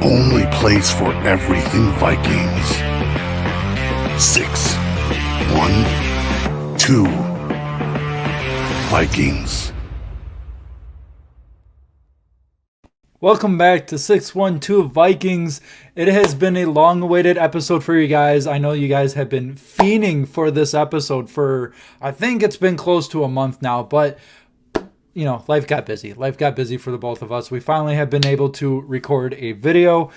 only place for everything Vikings. 6, 1, 2, Vikings. Welcome back to 612 Vikings. It has been a long-awaited episode for you guys. I know you guys have been fiending for this episode for, I think it's been close to a month now, but you know, life got busy. Life got busy for the both of us. We finally have been able to record a video.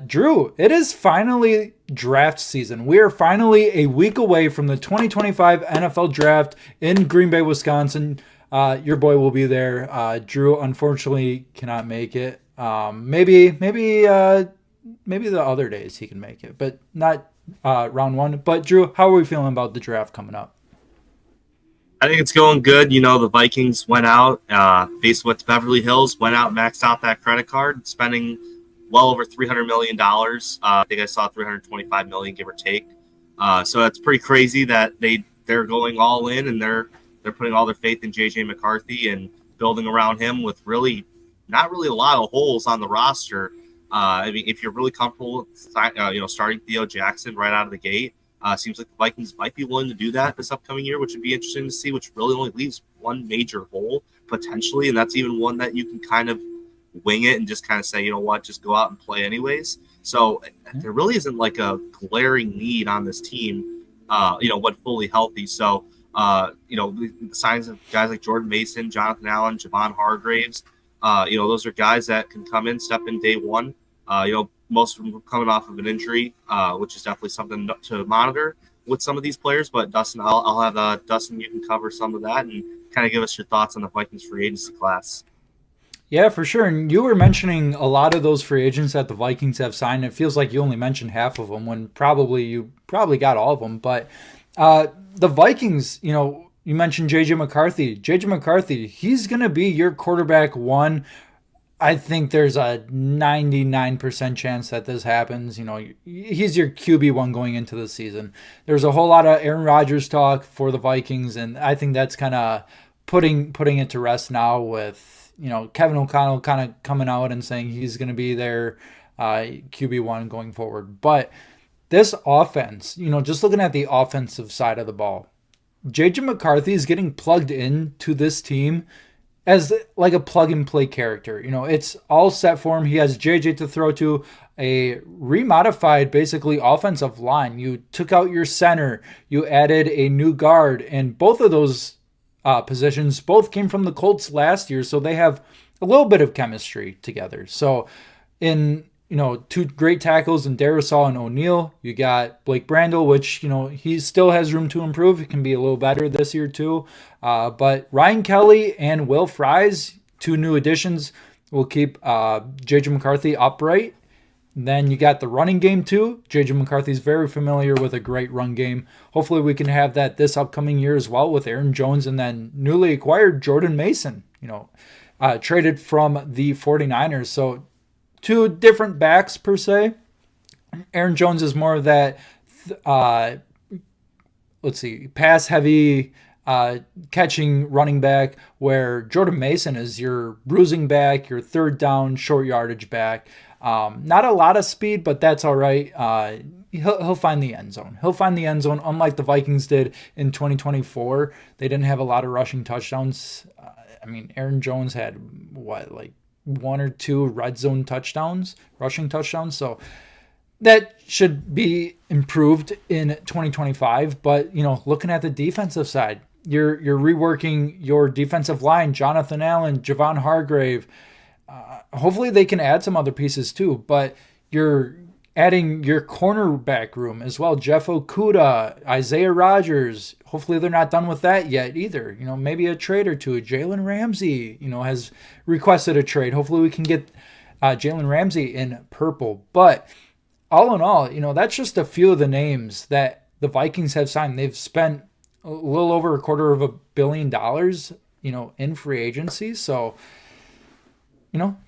Drew, it is finally draft season. We are finally a week away from the 2025 NFL Draft in Green Bay, Wisconsin. Your boy will be there. Drew unfortunately cannot make it. Maybe the other days he can make it, but not round one. But Drew, how are we feeling about the draft coming up? I think it's going good. You know, the Vikings went out, based with Beverly Hills, went out, maxed out that credit card, spending well over $300 million. I think I saw $325 million, give or take. So that's pretty crazy that they're going all in and they're putting all their faith in J.J. McCarthy and building around him with really not really a lot of holes on the roster. I mean, if you're really comfortable, starting Theo Jackson right out of the gate, seems like the Vikings might be willing to do that this upcoming year, which would be interesting to see, which really only leaves one major hole potentially, and that's even one that you can kind of wing it and just kind of say, you know what, just go out and play anyways. So there really isn't like a glaring need on this team, when fully healthy. So, the signs of guys like Jordan Mason, Jonathan Allen, Javon Hargraves, those are guys that can come in, step in day one. Most of them coming off of an injury, which is definitely something to monitor with some of these players. But Dustin, I'll have Dustin, you can cover some of that and kind of give us your thoughts on the Vikings free agency class. Yeah, for sure. And you were mentioning a lot of those free agents that the Vikings have signed. It feels like you only mentioned half of them when you probably got all of them. But the Vikings, you mentioned J.J. McCarthy. J.J. McCarthy, he's going to be your quarterback one. I think there's a 99% chance that this happens. He's your QB1 going into the season. There's a whole lot of Aaron Rodgers talk for the Vikings, and I think that's kind of putting it to rest now with, Kevin O'Connell kind of coming out and saying he's going to be their QB1 going forward. But this offense, just looking at the offensive side of the ball, J.J. McCarthy is getting plugged into this team as like a plug-and-play character. It's all set for him. He has JJ to throw to, a remodified, basically, offensive line. You took out your center. You added a new guard. And both of those positions both came from the Colts last year, so they have a little bit of chemistry together. So in two great tackles in Darisaw and O'Neal. You got Blake Brandel, which, he still has room to improve. It can be a little better this year too. But Ryan Kelly and Will Fries, two new additions, will keep J.J. McCarthy upright. Then you got the running game too. J.J. McCarthy's very familiar with a great run game. Hopefully we can have that this upcoming year as well with Aaron Jones and then newly acquired Jordan Mason, traded from the 49ers. So two different backs per se. Aaron Jones is more of that, pass heavy, catching running back, where Jordan Mason is your bruising back, your third down, short yardage back. Not a lot of speed, but that's all right. He'll find the end zone. He'll find the end zone, unlike the Vikings did in 2024. They didn't have a lot of rushing touchdowns. Aaron Jones had one or two red zone touchdowns, rushing touchdowns. So that should be improved in 2025. But, looking at the defensive side, you're reworking your defensive line, Jonathan Allen, Javon Hargrave. Hopefully they can add some other pieces too, but you're adding your cornerback room as well. Jeff Okudah, Isaiah Rodgers. Hopefully they're not done with that yet either. Maybe a trade or two. Jalen Ramsey, has requested a trade. Hopefully we can get Jalen Ramsey in purple. But all in all, that's just a few of the names that the Vikings have signed. They've spent a little over $250 million, in free agency. So,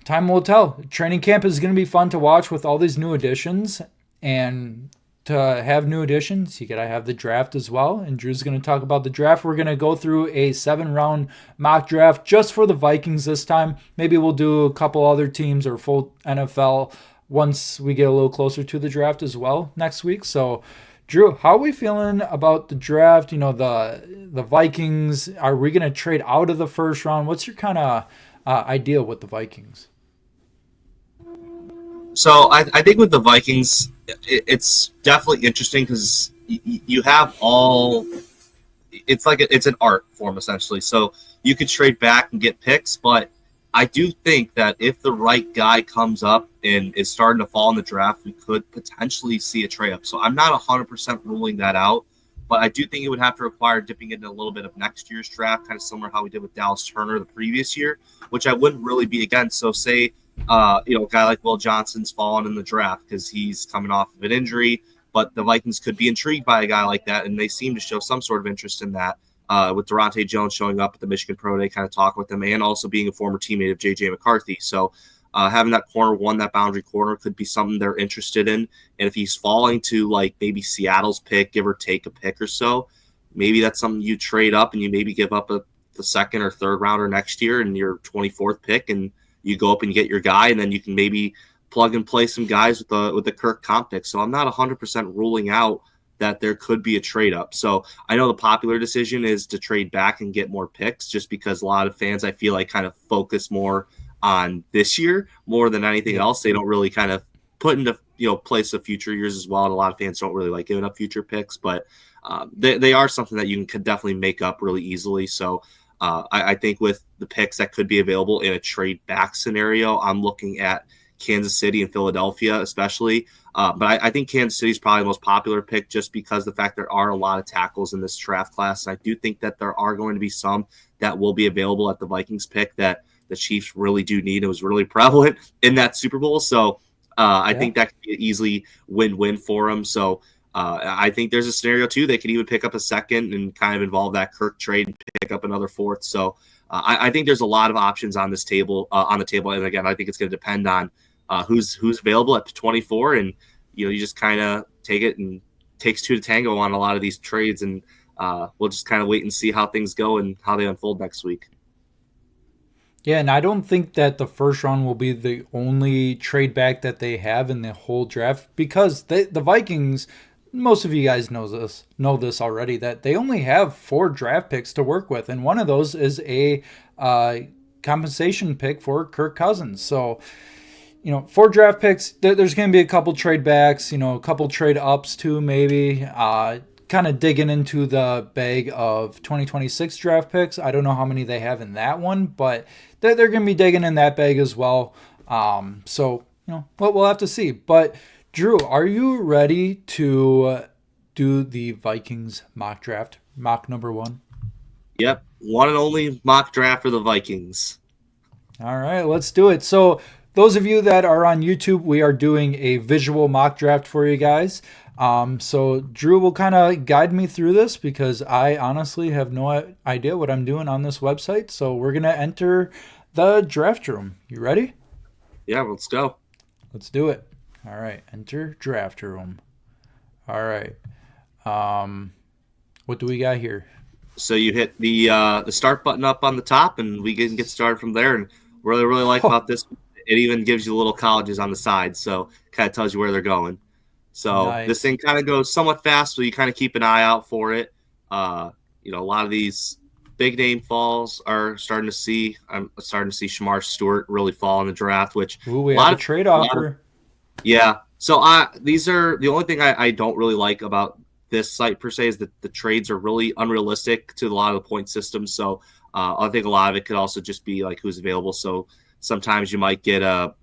time will tell. Training camp is going to be fun to watch with all these new additions. And to have new additions, you got to have the draft as well. And Drew's going to talk about the draft. We're going to go through a 7-round mock draft just for the Vikings this time. Maybe we'll do a couple other teams or full NFL once we get a little closer to the draft as well next week. So, Drew, how are we feeling about the draft? The Vikings. Are we going to trade out of the first round? What's your kind of idea with the Vikings? So I think with the Vikings, it's definitely interesting because you have all. It's like it's an art form essentially. So you could trade back and get picks, but I do think that if the right guy comes up and is starting to fall in the draft, we could potentially see a trade up. So I'm not 100% ruling that out, but I do think it would have to require dipping into a little bit of next year's draft, kind of similar to how we did with Dallas Turner the previous year, which I wouldn't really be against. So say, a guy like Will Johnson's fallen in the draft because he's coming off of an injury, but the Vikings could be intrigued by a guy like that, and they seem to show some sort of interest in that. With Durante Jones showing up at the Michigan Pro Day, kind of talk with him, and also being a former teammate of J.J. McCarthy. So having that corner one, that boundary corner, could be something they're interested in. And if he's falling to like maybe Seattle's pick, give or take a pick or so, maybe that's something you trade up and you maybe give up the second or third rounder next year and your 24th pick, and you go up and you get your guy, and then you can maybe plug and play some guys with the Kirk comp pick. So I'm not 100% ruling out that there could be a trade up. So I know the popular decision is to trade back and get more picks, just because a lot of fans, I feel like, kind of focus more on this year more than anything else. They don't really kind of put into place of future years as well. And a lot of fans don't really like giving up future picks, but they are something that you can definitely make up really easily. So I think with the picks that could be available in a trade back scenario, I'm looking at Kansas City and Philadelphia especially. But I think Kansas City is probably the most popular pick just because the fact there are a lot of tackles in this draft class. And I do think that there are going to be some that will be available at the Vikings pick that the Chiefs really do need. It was really prevalent in that Super Bowl. So I think that could be an easily win-win for them. So I think there's a scenario too. They could even pick up a second and kind of involve that Kirk trade and pick up another fourth. So I think there's a lot of options on this table, on the table. And again, I think it's going to depend on who's available at 24, and you just kind of take it, and takes two to tango on a lot of these trades, and we'll just kind of wait and see how things go and how they unfold next week. Yeah, and I don't think that the first round will be the only trade back that they have in the whole draft, because the Vikings, most of you guys know this already, that they only have 4 draft picks to work with, and one of those is a compensation pick for Kirk Cousins. So 4 draft picks, there's going to be a couple trade backs, a couple trade ups too, maybe. Kind of digging into the bag of 2026 draft picks. I don't know how many they have in that one, but they're going to be digging in that bag as well. So, we'll have to see. But, Drew, are you ready to do the Vikings mock draft, mock number 1? Yep, one and only mock draft for the Vikings. All right, let's do it. So, those of you that are on YouTube, we are doing a visual mock draft for you guys. So Drew will kind of guide me through this because I honestly have no idea what I'm doing on this website. So we're going to enter the draft room. You ready? Yeah, let's go. Let's do it. All right. Enter draft room. All right. What do we got here? So you hit the start button up on the top, and we can get started from there. And really like about this, it even gives you little colleges on the side, so kind of tells you where they're going. So nice. This thing kind of goes somewhat fast, so you kind of keep an eye out for it. A lot of these big name falls are starting to see. I'm starting to see Shamar Stewart really fall in the draft, which we have a trade offer. Yeah. So these are the only thing I don't really like about this site per se is that the trades are really unrealistic to a lot of the point systems. So I think a lot of it could also just be like who's available. So sometimes you might get a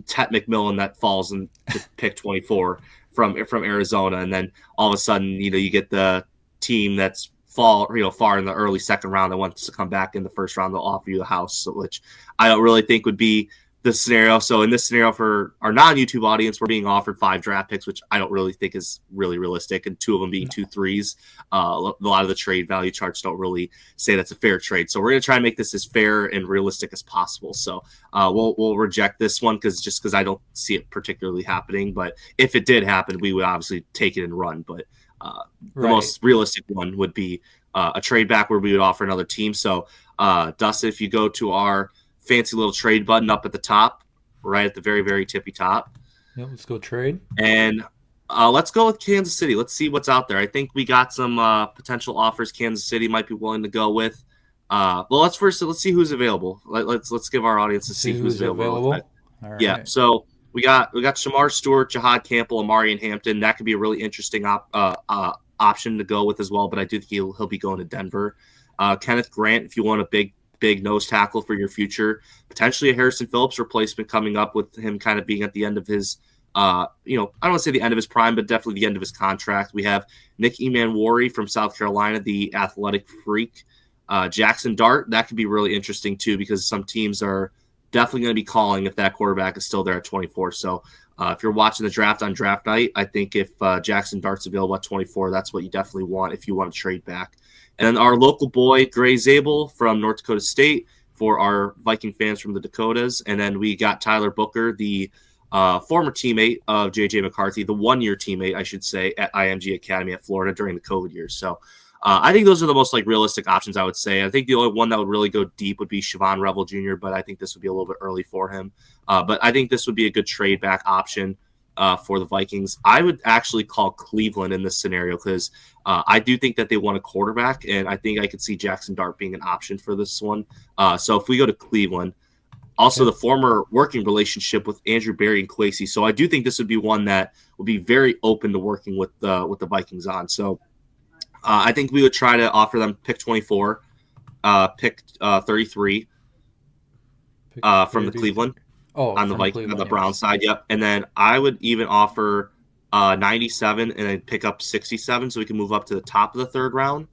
Tet McMillan that falls in to pick 24 from Arizona, and then all of a sudden, you get the team that's far in the early second round that wants to come back in the first round. They'll offer you the house, which I don't really think would be the scenario. So in this scenario for our non-YouTube audience, we're being offered 5 draft picks, which I don't really think is really realistic, and 2 of them being 2 threes. A lot of the trade value charts don't really say that's a fair trade. So we're going to try and make this as fair and realistic as possible. So we'll reject this one because I don't see it particularly happening. But if it did happen, we would obviously take it and run. But the most realistic one would be a trade back where we would offer another team. So Dustin, if you go to our fancy little trade button up at the top, right at the very, very tippy top, Yep, let's go trade. And let's go with Kansas City. Let's see what's out there. I think we got some potential offers Kansas City might be willing to go with. Well, let's see who's available. Let's give our audience to see who's available. All right. Yeah. So we got Shamar Stewart, Jahad Campbell, Amari and Hampton. That could be a really interesting option to go with as well. But I do think he'll be going to Denver. Kenneth Grant, if you want a big nose tackle for your future, potentially a Harrison Phillips replacement coming up with him kind of being at the end of his. I don't want to say the end of his prime, but definitely the end of his contract. We have Nick Emanwari from South Carolina, the athletic freak. Jackson Dart, that could be really interesting too, because some teams are definitely going to be calling if that quarterback is still there at 24. So if you're watching the draft on draft night, I think if Jackson Dart's available at 24, that's what you definitely want if you want to trade back. And then our local boy, Gray Zabel from North Dakota State for our Viking fans from the Dakotas. And then we got Tyler Booker, the former teammate of J.J. McCarthy, the one-year teammate, I should say, at IMG Academy at Florida during the COVID years. So I think those are the most realistic options, I would say. I think the only one that would really go deep would be Siobhan Revel Jr., but I think this would be a little bit early for him. But I think this would be a good trade back option for the Vikings. I would actually call Cleveland in this scenario because I do think that they want a quarterback, and I think I could see Jackson Dart being an option for this one. So if we go to Cleveland, also the former working relationship with Andrew Berry and Kwesi. So I do think this would be one that would be very open to working with the Vikings on. So I think we would try to offer them pick 24, pick 33 from the Cleveland on the Viking on the Brown side. Yep. And then I would even offer 97 and then pick up 67 so we can move up to the top of the third round.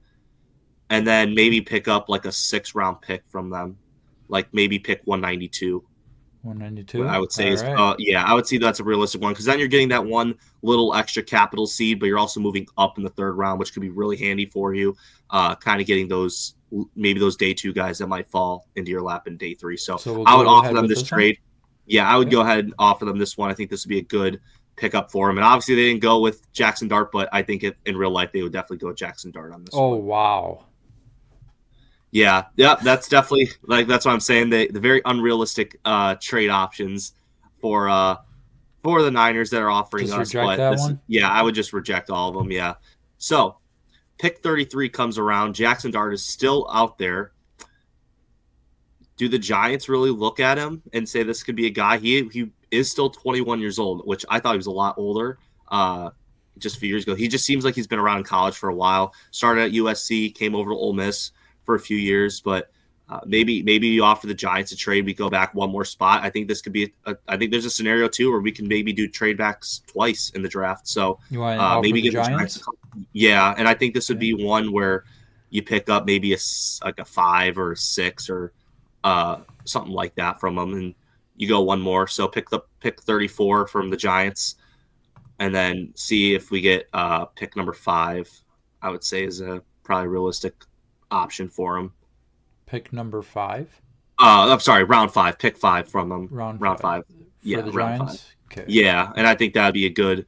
And then maybe pick up like a 6th-round pick from them. Like maybe pick 192. 192. I would say right. I would say that's a realistic one because then you're getting that one little extra capital seed, but you're also moving up in the 3rd round, which could be really handy for you. Kind of getting those day 2 guys that might fall into your lap in day 3. So I would offer them this trade. Yeah, I would go ahead and offer them this one. I think this would be a good pickup for them. And obviously they didn't go with Jackson Dart, but I think in real life they would definitely go with Jackson Dart on this one. Oh, wow. Yeah, that's definitely that's what I'm saying. The very unrealistic trade options for the Niners that are offering just us. Reject that one? Yeah, I would just reject all of them. Yeah. So pick 33 comes around. Jackson Dart is still out there. Do the Giants really look at him and say this could be a guy? He is still 21 years old, which I thought he was a lot older. Just a few years ago, he just seems like he's been around in college for a while. Started at USC, came over to Ole Miss for a few years, but maybe you offer the Giants a trade. We go back one more spot. I think this could be. I think there's a scenario too where we can maybe do trade backs twice in the draft. So you want maybe the get Giants? the Giants. Yeah, and I think this would be one where you pick up maybe a 5 or a 6 or something like that from them, and you go one more. So pick 34 from the Giants, and then see if we get pick number 5. I would say is a probably realistic option for him. Pick number 5. I'm sorry, round 5. Pick 5 from them. Round 5. Yeah, for the round Giants? 5. Okay. Yeah, and I think that'd be a good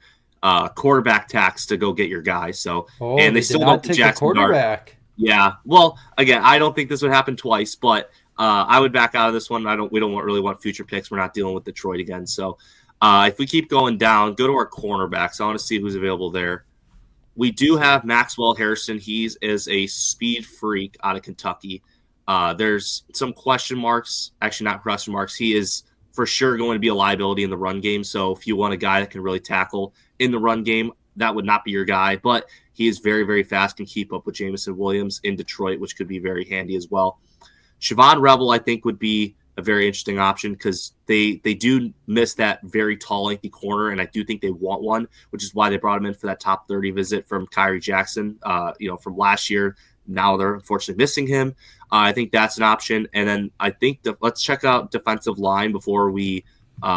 quarterback tax to go get your guy. So and they still don't take Jackson the quarterback. Dart. Yeah. Well, again, I don't think this would happen twice, but I would back out of this one. We don't really want future picks. We're not dealing with Detroit again. So if we keep going down, go to our cornerbacks. I want to see who's available there. We do have Maxwell Harrison. He is a speed freak out of Kentucky. There's some question marks. Actually, not question marks. He is for sure going to be a liability in the run game. So if you want a guy that can really tackle in the run game, that would not be your guy. But he is very, very fast, can keep up with Jamison Williams in Detroit, which could be very handy as well. Siobhan Revel, I think, would be a very interesting option because they do miss that very tall, lengthy corner, and I do think they want one, which is why they brought him in for that top 30 visit from Kyrie Jackson, from last year. Now they're unfortunately missing him. I think that's an option. And then I think let's check out defensive line before we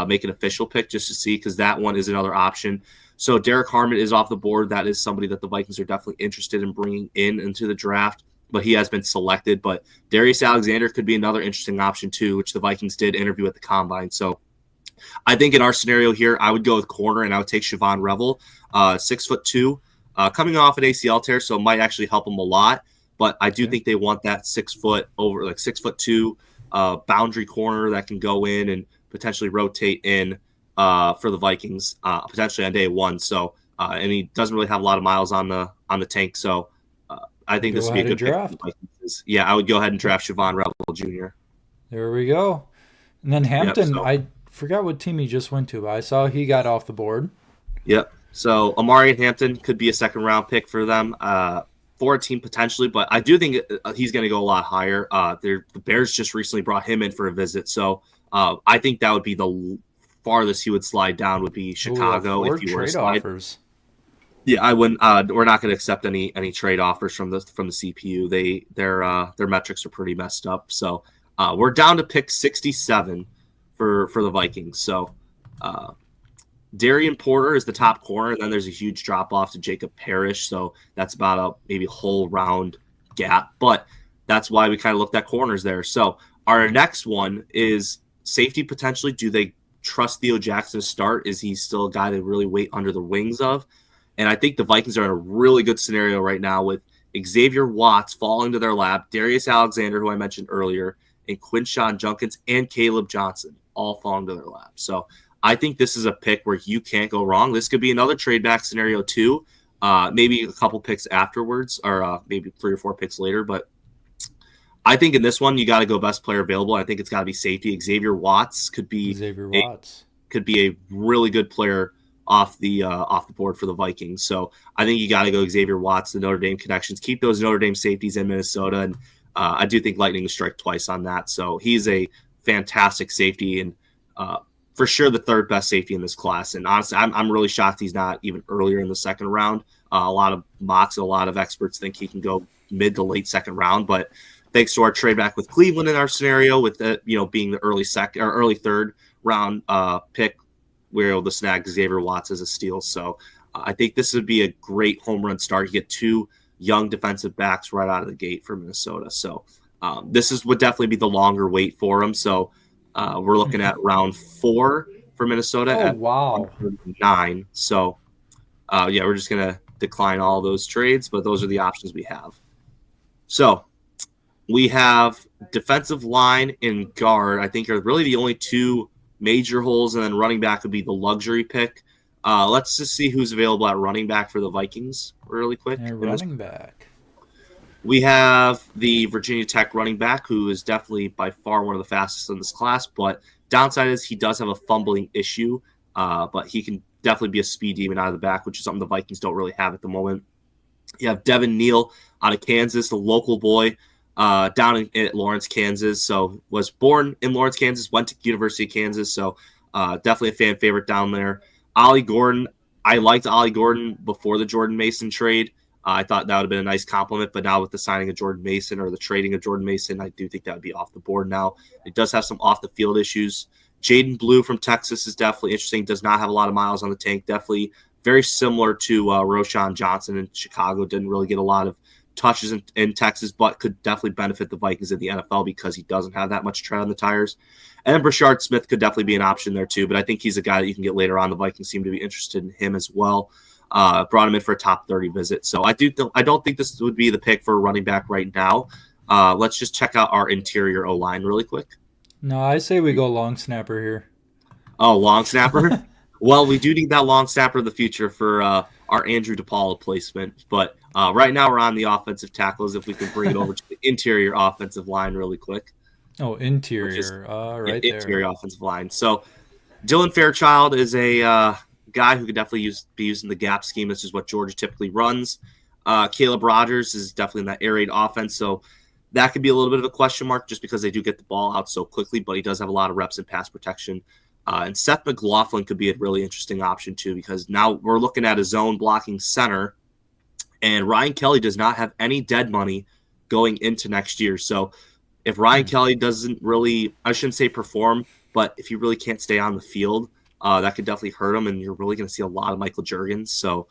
make an official pick just to see, because that one is another option. So Derek Harmon is off the board. That is somebody that the Vikings are definitely interested in bringing into the draft, but he has been selected. But Darius Alexander could be another interesting option too, which the Vikings did interview at the Combine. So I think in our scenario here, I would go with corner and I would take Siobhan Revel, 6'2", coming off an ACL tear, so it might actually help him a lot. But I do think they want that 6'2" boundary corner that can go in and potentially rotate in for the Vikings potentially on day one. So and he doesn't really have a lot of miles on the tank. So I think this would be a good pick for the Vikings. Yeah, I would go ahead and draft Siobhan Rebel Jr. There we go. And then Hampton, so, I forgot what team he just went to, but I saw he got off the board. Yep. So Amari and Hampton could be a second round pick for them. For a team potentially, but I do think he's going to go a lot higher. The Bears just recently brought him in for a visit, so I think that would be the farthest he would slide down would be Chicago. Ooh, if he were to trade slide. offers. Yeah, I wouldn't. We're not going to accept any trade offers from the CPU. Their metrics are pretty messed up. So we're down to pick 67 for the Vikings. So Darian Porter is the top corner, and then there's a huge drop off to Jacob Parrish. So that's about a maybe whole round gap. But that's why we kind of looked at corners there. So our next one is safety potentially. Do they trust Theo Jackson to start? Is he still a guy they really wait under the wings of? And I think the Vikings are in a really good scenario right now with Xavier Watts falling to their lap, Darius Alexander, who I mentioned earlier, and Quinshawn Junkins and Caleb Johnson all falling to their lap. So I think this is a pick where you can't go wrong. This could be another trade back scenario too. Maybe a couple picks afterwards or maybe 3 or 4 picks later. But I think in this one, you got to go best player available. I think it's got to be safety. Xavier Watts could be a really good player off the board for the Vikings. So I think you got to go Xavier Watts, the Notre Dame connections. Keep those Notre Dame safeties in Minnesota. And I do think Lightning will strike twice on that. So he's a fantastic safety and for sure the third best safety in this class. And honestly, I'm really shocked he's not even earlier in the second round. A lot of mocks, a lot of experts think he can go mid to late second round. But thanks to our trade back with Cleveland in our scenario, with the, being the early second or early third round pick, we're able to snag Xavier Watts as a steal. So I think this would be a great home run start. You get 2 young defensive backs right out of the gate for Minnesota. So this would definitely be the longer wait for him. So we're looking at round 4 for Minnesota at 9. So we're just going to decline all those trades, but those are the options we have. So we have defensive line and guard, I think are really the only 2 major holes, and then running back would be the luxury pick. Let's just see who's available at running back for the Vikings really quick. Running back. We have the Virginia Tech running back, who is definitely by far one of the fastest in this class, but downside is he does have a fumbling issue, but he can definitely be a speed demon out of the back, which is something the Vikings don't really have at the moment. You have Devin Neal out of Kansas, the local boy, down in Lawrence, Kansas. So was born in Lawrence, Kansas, went to University of Kansas. So definitely a fan favorite down there. Ollie Gordon. I liked Ollie Gordon before the Jordan Mason trade. I thought that would have been a nice compliment, but now with the signing of Jordan Mason or the trading of Jordan Mason, I do think that would be off the board now. It does have some off the field issues. Jaden Blue from Texas is definitely interesting. Does not have a lot of miles on the tank. Definitely very similar to Roshan Johnson in Chicago. Didn't really get a lot of touches in Texas, but could definitely benefit the Vikings in the NFL because he doesn't have that much tread on the tires. And then Brashard Smith could definitely be an option there too, but I think he's a guy that you can get later on. The Vikings seem to be interested in him as well. Brought him in for a top 30 visit. So I don't think this would be the pick for a running back right now. Let's just check out our interior O-line really quick. No, I say we go long snapper here. Oh, long snapper? Well, we do need that long snapper of the future for our Andrew DePaul placement. But right now we're on the offensive tackles. If we can bring it over to the interior offensive line really quick. Oh, interior. There. Interior offensive line. So Dylan Fairchild is a guy who could definitely be used in the gap scheme. This is what Georgia typically runs. Caleb Rogers is definitely in that air raid offense. So that could be a little bit of a question mark just because they do get the ball out so quickly, but he does have a lot of reps in pass protection. And Seth McLaughlin could be a really interesting option too, because now we're looking at a zone blocking center, and Ryan Kelly does not have any dead money going into next year. So if Ryan Kelly doesn't really, I shouldn't say perform, but if he really can't stay on the field, that could definitely hurt him, and you're really going to see a lot of Michael Juergens. So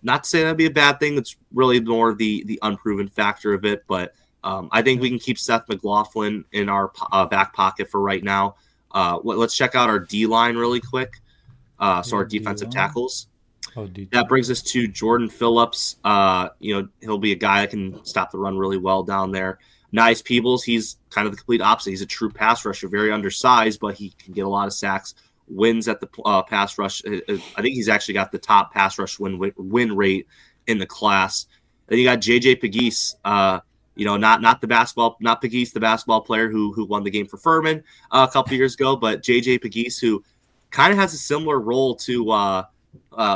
not to say that'd be a bad thing. It's really more the unproven factor of it, but I think we can keep Seth McLaughlin in our back pocket for right now. Let's check out our D-line really quick. So our defensive tackles. That brings us to Jordan Phillips. He'll be a guy that can stop the run really well down there. Nice Peebles, he's kind of the complete opposite. He's a true pass rusher, very undersized, but he can get a lot of sacks wins at the pass rush. I think he's actually got the top pass rush win rate in the class. Then you got JJ Pegues, not Pegues, the basketball player who won the game for Furman a couple years ago, but JJ Pegues, who kind of has a similar role to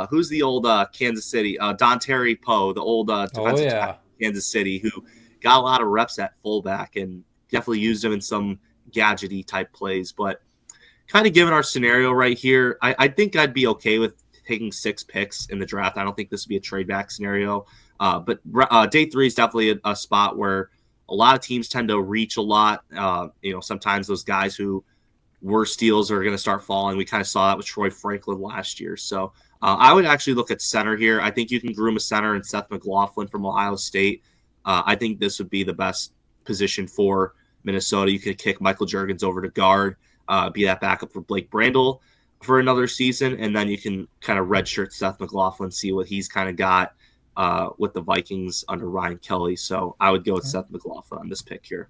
who's the old Kansas City Don Terry Poe, the old defensive tackle Kansas City, who got a lot of reps at fullback and definitely used him in some gadgety type plays. But kind of given our scenario right here, I think I'd be okay with taking 6 picks in the draft. I don't think this would be a trade back scenario. But day 3 is definitely a spot where a lot of teams tend to reach a lot. Sometimes those guys who were steals are going to start falling. We kind of saw that with Troy Franklin last year. So I would actually look at center here. I think you can groom a center in Seth McLaughlin from Ohio State. I think this would be the best position for Minnesota. You could kick Michael Juergens over to guard, be that backup for Blake Brandel for another season, and then you can kind of redshirt Seth McLaughlin, see what he's kind of got with the Vikings under Ryan Kelly. So I would go with Seth McLaughlin on this pick here.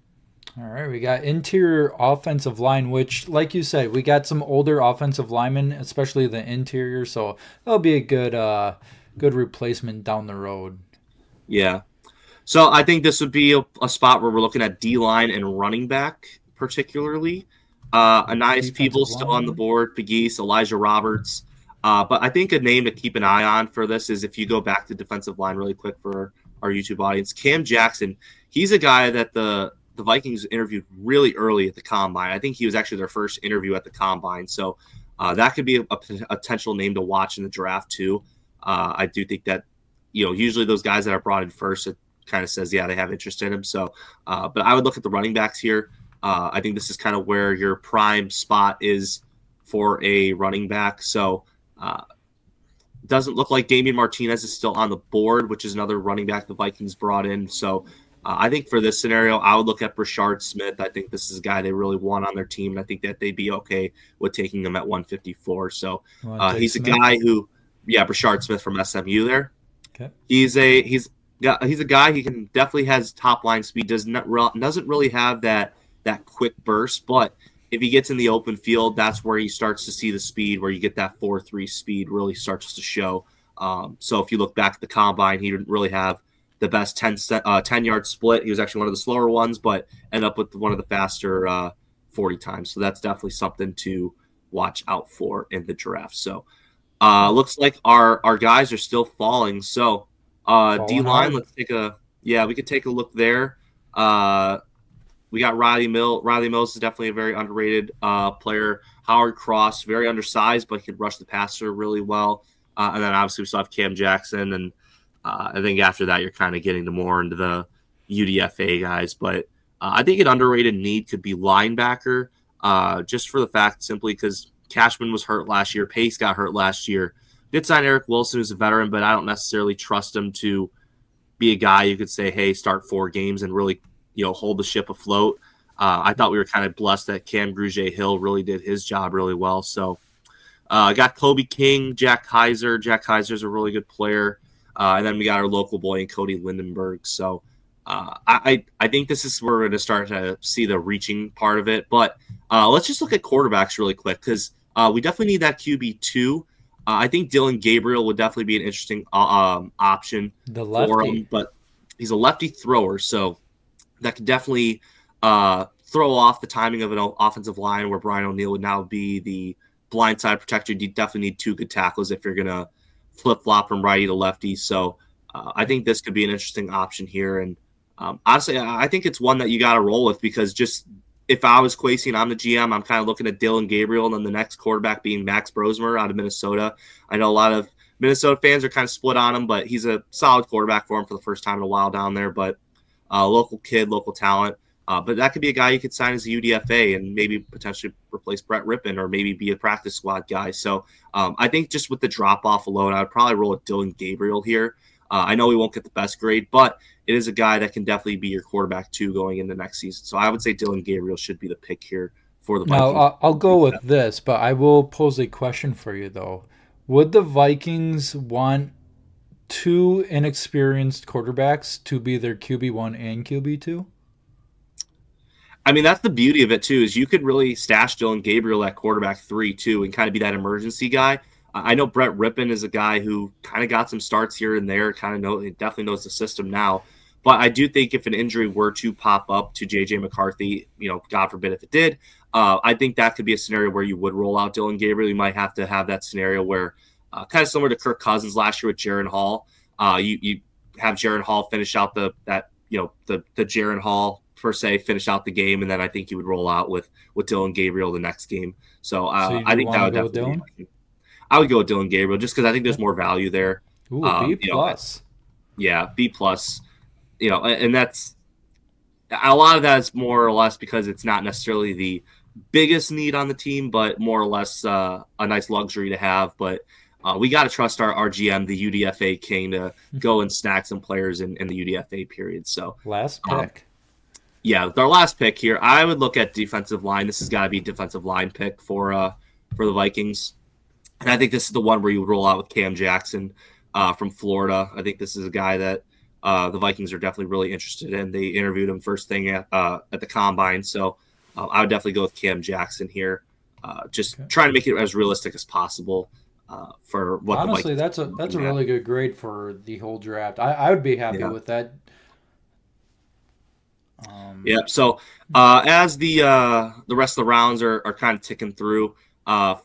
All right, we got interior offensive line, which, like you said, we got some older offensive linemen, especially the interior, so that'll be a good replacement down the road. Yeah. So I think this would be a spot where we're looking at D-line and running back particularly. Anais People still on the board, Pegues, Elijah Roberts. But I think a name to keep an eye on for this is if you go back to defensive line really quick for our YouTube audience, Cam Jackson. He's a guy that the Vikings interviewed really early at the Combine. I think he was actually their first interview at the Combine. So that could be a potential name to watch in the draft too. I do think that, usually those guys that are brought in first, it kind of says, yeah, they have interest in him. So, but I would look at the running backs here. I think this is kind of where your prime spot is for a running back. So doesn't look like Damian Martinez is still on the board, which is another running back the Vikings brought in. So I think for this scenario, I would look at Brashard Smith. I think this is a guy they really want on their team, and I think that they'd be okay with taking him at 154. So he's a guy who, Brashard Smith from SMU there. Okay. He's a guy he can definitely has top line speed. Doesn't really have that quick burst, but if he gets in the open field, that's where he starts to see the speed, where you get that 4.3 speed really starts to show. So if you look back at the Combine, he didn't really have the best 10-yard split. He was actually one of the slower ones, but ended up with one of the faster 40 times. So that's definitely something to watch out for in the draft. So looks like our guys are still falling. So D-line, we could take a look there. We got Riley Mills. Riley Mills is definitely a very underrated player. Howard Cross, very undersized, but he could rush the passer really well. And then obviously we still have Cam Jackson. And I think after that, you're kind of getting more into the UDFA guys. But I think an underrated need could be linebacker, just for the fact simply because Cashman was hurt last year. Pace got hurt last year. Did sign Eric Wilson, who's a veteran, but I don't necessarily trust him to be a guy you could say, hey, start 4 games and really hold the ship afloat. I thought we were kind of blessed that Cam Grugier-Hill really did his job really well. So I got Kobe King, Jack Kaiser. Jack Kaiser's a really good player. And then we got our local boy in Cody Lindenberg. So I think this is where we're going to start to see the reaching part of it. But let's just look at quarterbacks really quick because we definitely need that QB2. I think Dylan Gabriel would definitely be an interesting option for him. But he's a lefty thrower, so that could definitely throw off the timing of an offensive line where Brian O'Neill would now be the blindside protector. You definitely need 2 good tackles if you're going to flip-flop from righty to lefty. So I think this could be an interesting option here. And honestly, I think it's one that you got to roll with because just if I was Kwesi and I'm the GM, I'm kind of looking at Dylan Gabriel and then the next quarterback being Max Brosmer out of Minnesota. I know a lot of Minnesota fans are kind of split on him, but he's a solid quarterback for him for the first time in a while down there. But local kid, local talent. But that could be a guy you could sign as a UDFA and maybe potentially replace Brett Rippon or maybe be a practice squad guy. So I think just with the drop-off alone, I would probably roll with Dylan Gabriel here. I know he won't get the best grade, but it is a guy that can definitely be your quarterback too going into next season. So I would say Dylan Gabriel should be the pick here for the Vikings. Now, I'll go with this, but I will pose a question for you, though. Would the Vikings want 2 inexperienced quarterbacks to be their QB1 and QB2? I mean, that's the beauty of it too, is you could really stash Dylan Gabriel at quarterback 3 too, and kind of be that emergency guy. I know Brett Rippon is a guy who kind of got some starts here and there, he definitely knows the system now. But I do think if an injury were to pop up to JJ McCarthy, God forbid if it did, I think that could be a scenario where you would roll out Dylan Gabriel. You might have to have that scenario where, kind of similar to Kirk Cousins last year with Jaron Hall, you have Jaron Hall finish out the Jaron Hall per se, finish out the game, and then I think you would roll out with Dylan Gabriel the next game. So I think that would definitely be. I would go with Dylan Gabriel just because I think there's more value there. Ooh, B plus. B plus. And that's a lot of that is more or less because it's not necessarily the biggest need on the team, but more or less a nice luxury to have. But we got to trust our GM, the UDFA king, to go and snack some players in the UDFA period. So last pick. With our last pick here, I would look at defensive line. This has got to be defensive line pick for the Vikings. And I think this is the one where you would roll out with Cam Jackson from Florida. I think this is a guy that the Vikings are definitely really interested in. They interviewed him first thing at the Combine. So I would definitely go with Cam Jackson here. Trying to make it as realistic as possible for what honestly, the Vikings that's a really good grade for the whole draft. I would be happy with that. So as the rest of the rounds are kind of ticking through,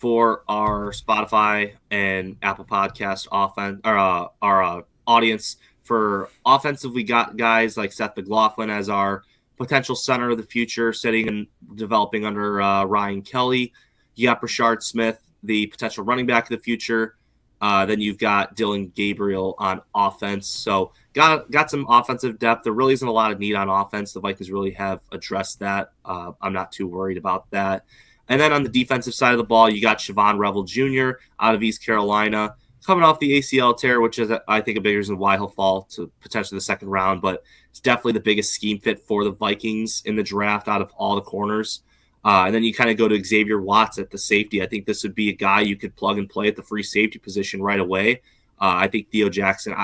for our Spotify and Apple Podcast our audience for offensive, we got guys like Seth McLaughlin as our potential center of the future, sitting and developing under Ryan Kelly. You got Brashard Smith, the potential running back of the future. Then you've got Dylan Gabriel on offense. So got some offensive depth. There really isn't a lot of need on offense. The Vikings really have addressed that. I'm not too worried about that. And then on the defensive side of the ball, you got Siobhan Revel Jr. out of East Carolina, coming off the ACL tear, which is, I think, a big reason why he'll fall to potentially the second round. But it's definitely the biggest scheme fit for the Vikings in the draft out of all the corners. And then you kind of go to Xavier Watts at the safety. I think this would be a guy you could plug and play at the free safety position right away. I think Theo Jackson,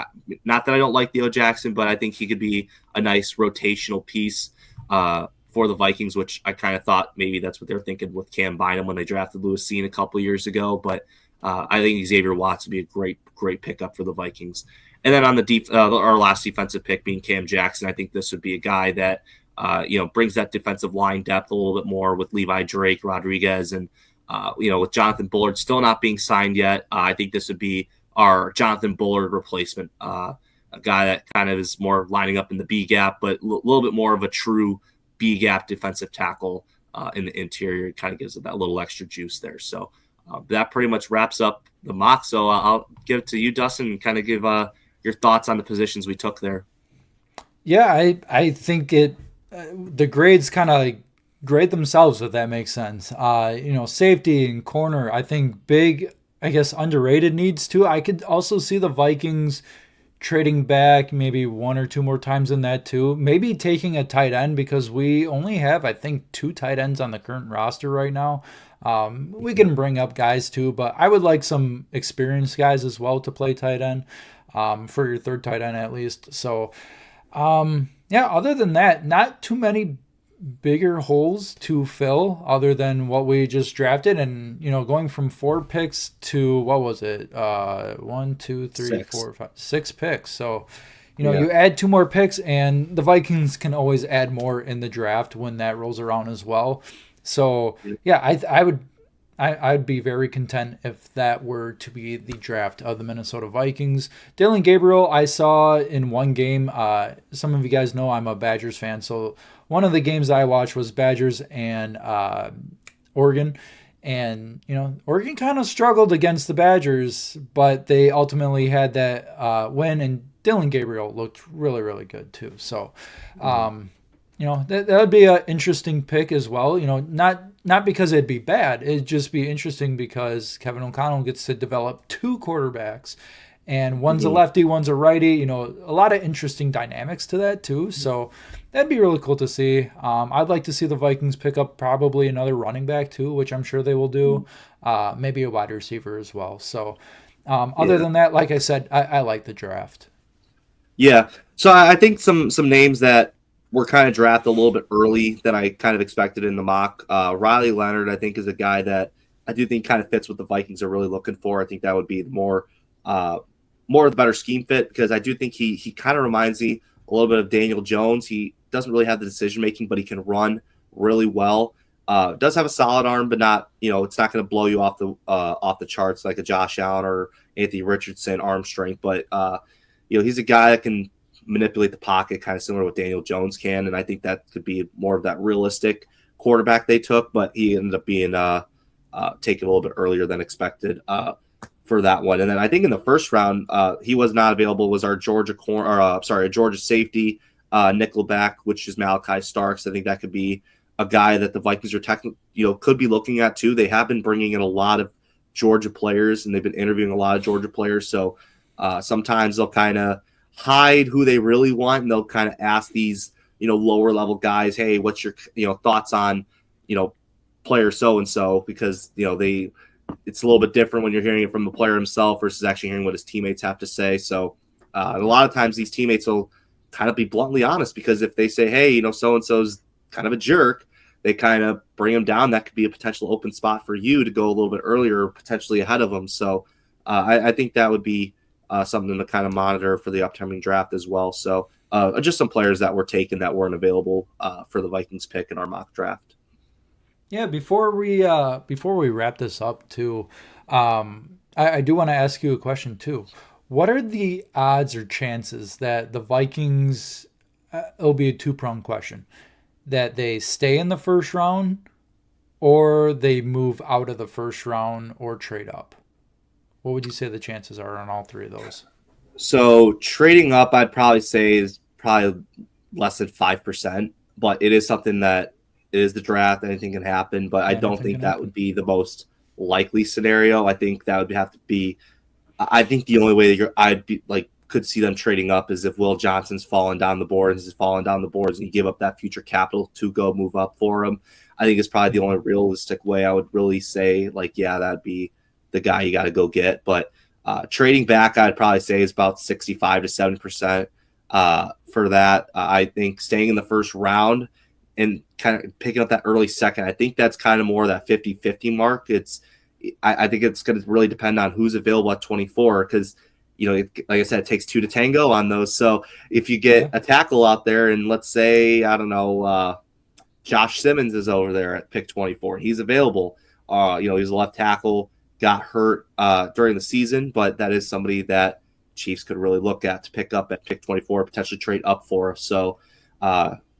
not that I don't like Theo Jackson, but I think he could be a nice rotational piece for the Vikings, which I kind of thought maybe that's what they're thinking with Cam Bynum when they drafted Lewis Cine a couple years ago. But I think Xavier Watts would be a great pickup for the Vikings. And then on the our last defensive pick being Cam Jackson, I think this would be a guy that brings that defensive line depth a little bit more with Levi Drake, Rodriguez, and with Jonathan Bullard still not being signed yet. I think this would be our Jonathan Bullard replacement, a guy that kind of is more lining up in the B gap, but a little bit more of a true B gap defensive tackle in the interior. It kind of gives it that little extra juice there. So that pretty much wraps up the mock. So I'll give it to you, Dustin, and kind of give your thoughts on the positions we took there. Yeah, I think the grades kind of grade themselves, if that makes sense. Safety and corner, I think big, I guess, underrated needs too. I could also see the Vikings trading back maybe one or two more times in that too. Maybe taking a tight end, because we only have, I think, 2 tight ends on the current roster right now. We can bring up guys too, but I would like some experienced guys as well to play tight end for your third tight end at least. So, other than that, not too many bigger holes to fill other than what we just drafted. And, going from 4 picks to, what was it? 1, 2, 3, 6. 4, 5, 6 picks. So, you add 2 more picks, and the Vikings can always add more in the draft when that rolls around as well. So, I'd be very content if that were to be the draft of the Minnesota Vikings. Dylan Gabriel, I saw in one game. Some of you guys know I'm a Badgers fan, so one of the games I watched was Badgers and Oregon. And, Oregon kind of struggled against the Badgers, but they ultimately had that win, and Dylan Gabriel looked really, really good too. So, that would be an interesting pick as well. Not because it'd be bad. It'd just be interesting because Kevin O'Connell gets to develop 2 quarterbacks, and one's a lefty, one's a righty. A lot of interesting dynamics to that too. So that'd be really cool to see. I'd like to see the Vikings pick up probably another running back too, which I'm sure they will do. Maybe a wide receiver as well. So other than that, like I said, I like the draft. Yeah. So I think some names that were kind of drafted a little bit early than I kind of expected in the mock. Riley Leonard, I think, is a guy that I do think kind of fits what the Vikings are really looking for. I think that would be more of the better scheme fit, because I do think he kind of reminds me a little bit of Daniel Jones. He doesn't really have the decision making, but he can run really well. Does have a solid arm, but not, it's not going to blow you off the charts like a Josh Allen or Anthony Richardson arm strength. But he's a guy that can manipulate the pocket, kind of similar to what Daniel Jones can, and I think that could be more of that realistic quarterback they took. But he ended up being taken a little bit earlier than expected for that one. And then I think in the first round, he was not available. Was our Georgia safety nickelback, which is Malachi Starks. I think that could be a guy that the Vikings are could be looking at too. They have been bringing in a lot of Georgia players, and they've been interviewing a lot of Georgia players. So sometimes they'll kind of hide who they really want, and they'll kind of ask these lower level guys, hey, what's your thoughts on player so and so, because it's a little bit different when you're hearing it from the player himself versus actually hearing what his teammates have to say. So a lot of times these teammates will kind of be bluntly honest, because if they say, hey, so and so's kind of a jerk, they kind of bring him down. That could be a potential open spot for you to go a little bit earlier, potentially ahead of them. So I think that would be something to kind of monitor for the upcoming draft as well. So just some players that were taken that weren't available for the Vikings pick in our mock draft. Yeah, before we wrap this up too, I do want to ask you a question too. What are the odds or chances that the Vikings, it'll be a two-pronged question, that they stay in the first round or they move out of the first round or trade up? What would you say the chances are on all three of those? So trading up, I'd probably say is probably less than 5%, but it is something that it is the draft. Anything can happen, but I don't think that would be the most likely scenario. I think that would have to be. I think the only way that could see them trading up is if Will Johnson's falling down the boards, and you give up that future capital to go move up for him. I think it's probably the only realistic way I would really say, that'd be the guy you got to go get. But trading back, I'd probably say is about 65 to 7% for that. I think staying in the first round and kind of picking up that early second, I think that's kind of more of that 50-50 mark. I think it's going to really depend on who's available at 24, because, like I said, it takes two to tango on those. So if you get a tackle out there, and let's say, I don't know, Josh Simmons is over there at pick 24, he's available. He's a left tackle, got hurt during the season, but that is somebody that Chiefs could really look at to pick up at pick 24, potentially trade up for. So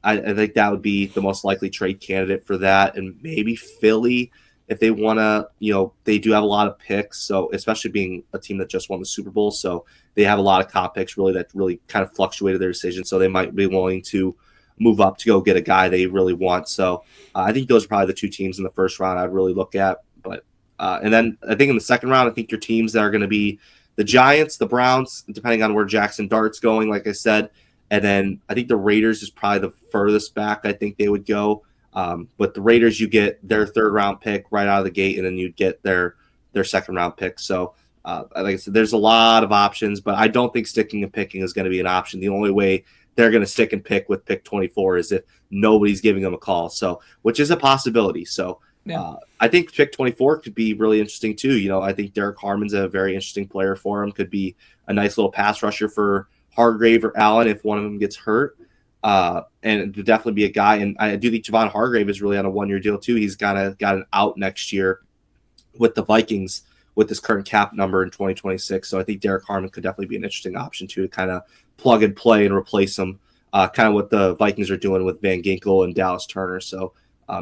I think that would be the most likely trade candidate for that. And maybe Philly, if they want to, they do have a lot of picks. So especially being a team that just won the Super Bowl, so they have a lot of comp picks really that really kind of fluctuated their decision. So they might be willing to move up to go get a guy they really want. So I think those are probably the two teams in the first round I'd really look at. But and then I think in the second round, I think your teams that are going to be the Giants, the Browns, depending on where Jackson Dart's going, like I said. And then I think the Raiders is probably the furthest back I think they would go. But the Raiders, you get their third round pick right out of the gate, and then you'd get their second round pick. So like I said, there's a lot of options, but I don't think sticking and picking is going to be an option. The only way they're going to stick and pick with pick 24 is if nobody's giving them a call. So, which is a possibility. So I think pick 24 could be really interesting too. I think Derek Harmon's a very interesting player for him. Could be a nice little pass rusher for Hargrave or Allen if one of them gets hurt. And it would definitely be a guy. And I do think Javon Hargrave is really on a one-year deal too. He's got an out next year with the Vikings with his current cap number in 2026. So I think Derek Harmon could definitely be an interesting option too, to kind of plug and play and replace him, kind of what the Vikings are doing with Van Ginkel and Dallas Turner. So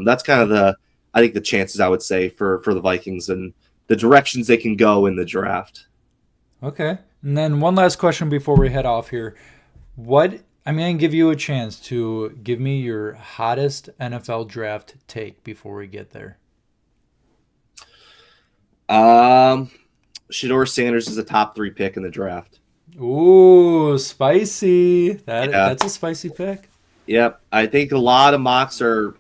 that's kind of the chances I would say for the Vikings and the directions they can go in the draft. Okay. And then one last question before we head off here. I'm going to give you a chance to give me your hottest NFL draft take before we get there. Shedeur Sanders is a top 3 pick in the draft. Ooh, spicy. That's a spicy pick. Yep. I think a lot of mocks a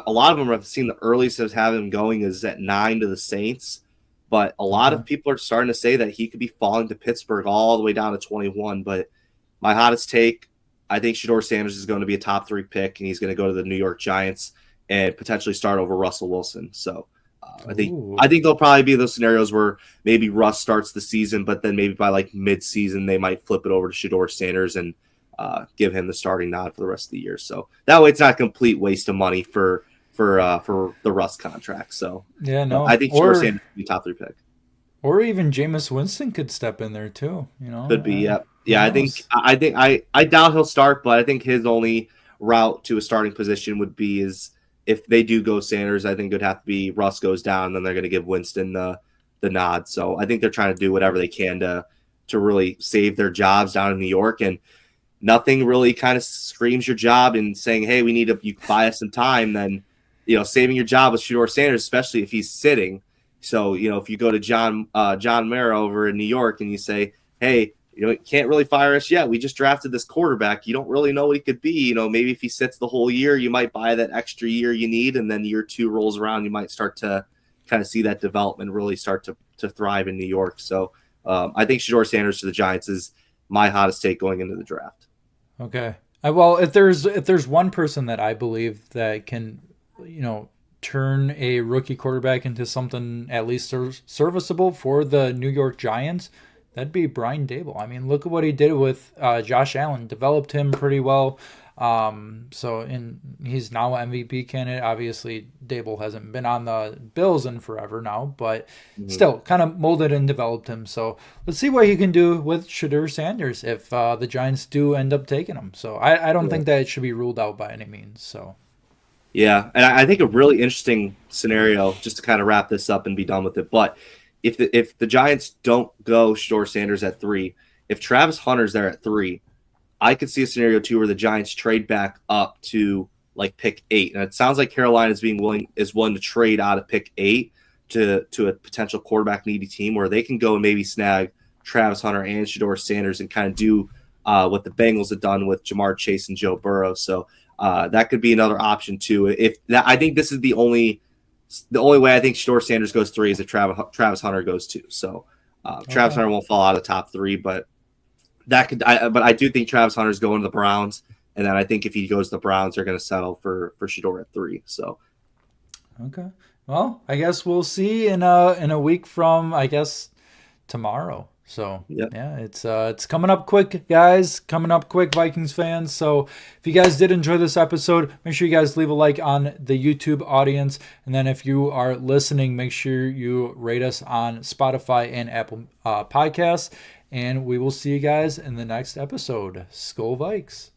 lot of them have seen the earliest as having him going is at 9 to the Saints. But a lot of people are starting to say that he could be falling to Pittsburgh all the way down to 21. But my hottest take, I think Shedeur Sanders is going to be a top 3 pick, and he's going to go to the New York Giants and potentially start over Russell Wilson. So I think there'll probably be those scenarios where maybe Russ starts the season, but then maybe by like mid-season they might flip it over to Shedeur Sanders and give him the starting nod for the rest of the year. So that way it's not a complete waste of money for the Russ contract. So yeah, no, I think Shedeur Sanders will be top 3 pick. Or even Jameis Winston could step in there too. You know, Could be. Yeah. I doubt he'll start, but I think his only route to a starting position would be is if they do go Sanders. I think it would have to be Russ goes down, and then they're going to give Winston the nod. So I think they're trying to do whatever they can to really save their jobs down in New York, and nothing really kind of screams your job and saying, hey, we need to you buy us some time. Then saving your job with Shedeur Sanders, especially if he's sitting. So, if you go to John Mara over in New York and you say, hey, can't really fire us yet. We just drafted this quarterback. You don't really know what he could be. Maybe if he sits the whole year, you might buy that extra year you need. And then year 2 rolls around, you might start to kind of see that development really start to thrive in New York. So I think Shedeur Sanders to the Giants is my hottest take going into the draft. Okay. Well, if there's one person that I believe that can, turn a rookie quarterback into something at least serviceable for the New York Giants, that'd be Brian Daboll. I mean, look at what he did with Josh Allen, developed him pretty well. He's now MVP candidate. Obviously, Daboll hasn't been on the Bills in forever now, but still kind of molded and developed him. So let's see what he can do with Shedeur Sanders if the Giants do end up taking him. So I don't think that it should be ruled out by any means. So. Yeah, and I think a really interesting scenario, just to kind of wrap this up and be done with it, but if the Giants don't go Shedeur Sanders at 3, if Travis Hunter's there at 3, I could see a scenario too where the Giants trade back up to like pick 8, and it sounds like Carolina is willing to trade out of pick 8 to a potential quarterback needy team where they can go and maybe snag Travis Hunter and Shedeur Sanders and kind of do what the Bengals have done with Jamar Chase and Joe Burrow. So. That could be another option too. I think this is the only way I think Shedeur Sanders goes 3 is if Travis Hunter goes 2. So Travis Hunter won't fall out of the top 3, but but I do think Travis Hunter's going to the Browns, and then I think if he goes to the Browns, they're going to settle for Shedeur at 3. So okay, well, I guess we'll see in a week from tomorrow. So yeah, it's coming up quick, guys. Coming up quick, Vikings fans. So if you guys did enjoy this episode, make sure you guys leave a like on the YouTube audience. And then if you are listening, make sure you rate us on Spotify and Apple Podcasts. And we will see you guys in the next episode. Skol Vikes.